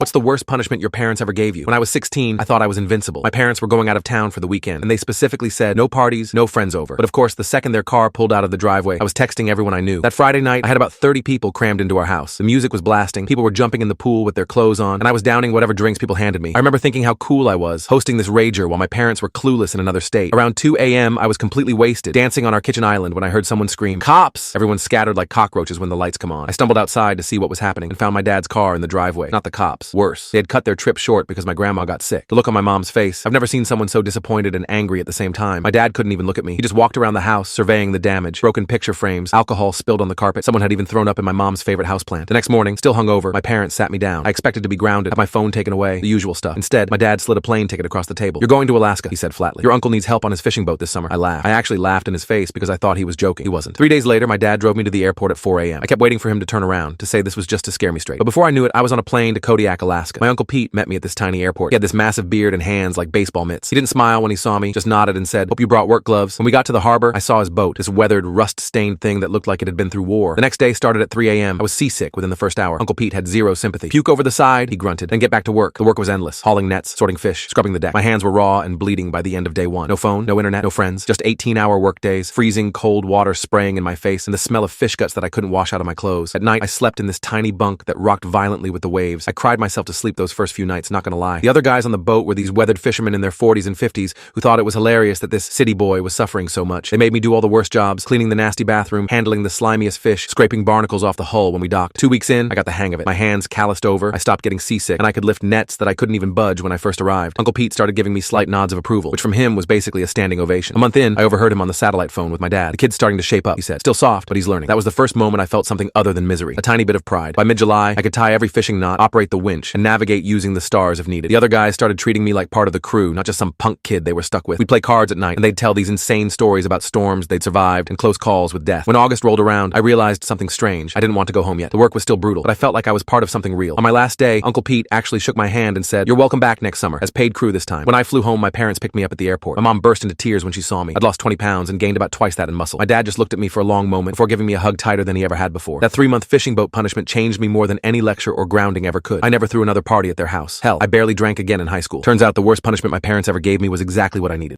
What's the worst punishment your parents ever gave you? When I was 16, I thought I was invincible. My parents were going out of town for the weekend, and they specifically said no parties, no friends over. But of course, the second their car pulled out of the driveway, I was texting everyone I knew. That Friday night, I had about 30 people crammed into our house. The music was blasting, people were jumping in the pool with their clothes on, and I was downing whatever drinks people handed me. I remember thinking how cool I was, hosting this rager while my parents were clueless in another state. Around 2 a.m., I was completely wasted, dancing on our kitchen island when I heard someone scream, "Cops!" Everyone scattered like cockroaches when the lights come on. I stumbled outside to see what was happening and found my dad's car in the driveway, not the cops. Worse, they had cut their trip short because my grandma got sick. The look on my mom's face, I've never seen someone so disappointed and angry at the same time. My dad couldn't even look at me. He just walked around the house, surveying the damage, broken picture frames, alcohol spilled on the carpet. Someone had even thrown up in my mom's favorite houseplant. The next morning, still hungover, my parents sat me down. I expected to be grounded, have my phone taken away, the usual stuff. Instead, my dad slid a plane ticket across the table. "You're going to Alaska," he said flatly. "Your uncle needs help on his fishing boat this summer." I laughed. I actually laughed in his face because I thought he was joking. He wasn't. 3 days later, my dad drove me to the airport at 4 a.m. I kept waiting for him to turn around, to say this was just to scare me straight. But before I knew it, I was on a plane to Kodiak, Alaska. My Uncle Pete met me at this tiny airport. He had this massive beard and hands like baseball mitts. He didn't smile when he saw me, just nodded and said, "Hope you brought work gloves." When we got to the harbor, I saw his boat, this weathered, rust-stained thing that looked like it had been through war. The next day started at 3 a.m. I was seasick within the first hour. Uncle Pete had zero sympathy. "Puke over the side," he grunted, "then get back to work." The work was endless, hauling nets, sorting fish, scrubbing the deck. My hands were raw and bleeding by the end of day one. No phone, no internet, no friends, just 18-hour work days, freezing cold water spraying in my face, and the smell of fish guts that I couldn't wash out of my clothes. At night, I slept in this tiny bunk that rocked violently with the waves. I cried myself to sleep those first few nights, not gonna lie. The other guys on the boat were these weathered fishermen in their 40s and 50s who thought it was hilarious that this city boy was suffering so much. They made me do all the worst jobs, cleaning the nasty bathroom, handling the slimiest fish, scraping barnacles off the hull when we docked. 2 weeks in, I got the hang of it. My hands calloused over, I stopped getting seasick, and I could lift nets that I couldn't even budge when I first arrived. Uncle Pete started giving me slight nods of approval, which from him was basically a standing ovation. A month in, I overheard him on the satellite phone with my dad. "The kid's starting to shape up," he said. "Still soft, but he's learning." That was the first moment I felt something other than misery, a tiny bit of pride. By mid-July, I could tie every fishing knot, operate the winch, and navigate using the stars if needed. The other guys started treating me like part of the crew, not just some punk kid they were stuck with. We'd play cards at night, and they'd tell these insane stories about storms they'd survived and close calls with death. When August rolled around, I realized something strange. I didn't want to go home yet. The work was still brutal, but I felt like I was part of something real. On my last day, Uncle Pete actually shook my hand and said, "You're welcome back next summer, as paid crew this time." When I flew home, my parents picked me up at the airport. My mom burst into tears when she saw me. I'd lost 20 pounds and gained about twice that in muscle. My dad just looked at me for a long moment before giving me a hug tighter than he ever had before. That 3-month fishing boat punishment changed me more than any lecture or grounding ever could. I never threw another party at their house. Hell, I barely drank again in high school. Turns out the worst punishment my parents ever gave me was exactly what I needed.